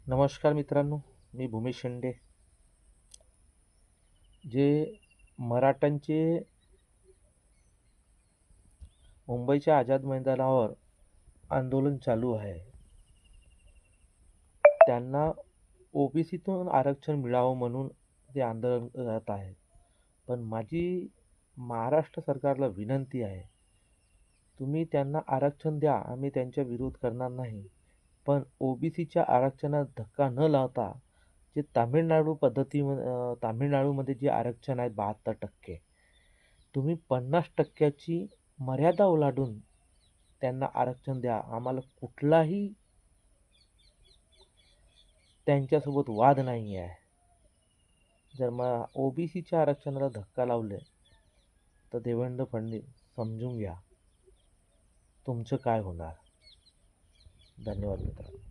नमस्कार मित्रांनो, मी भूमेश शेंडे. जे मराठ्यांचे मुंबईच्या आझाद मैदानावर आंदोलन चालू आहे, त्यांना ओबीसीतून आरक्षण मिळावं म्हणून ते आंदोलन करत आहे. पण माझी महाराष्ट्र सरकारला विनंती आहे, तुम्ही त्यांना आरक्षण द्या, आम्ही त्यांच्या विरोध करणार नाही. पण ओबीसीच्या आरक्षणात धक्का न लावता जे तामिळनाडूमध्ये जे आरक्षण आहे 72%, तुम्ही 50%ची मर्यादा ओलांडून त्यांना आरक्षण द्या. आम्हाला कुठलाही त्यांच्यासोबत वाद नाही आहे. जर मग ओबीसीच्या आरक्षणाला धक्का लावले तर देवेंद्र फडणवीस समजून घ्या तुमचं काय होणार. धन्यवाद मित्रांनो.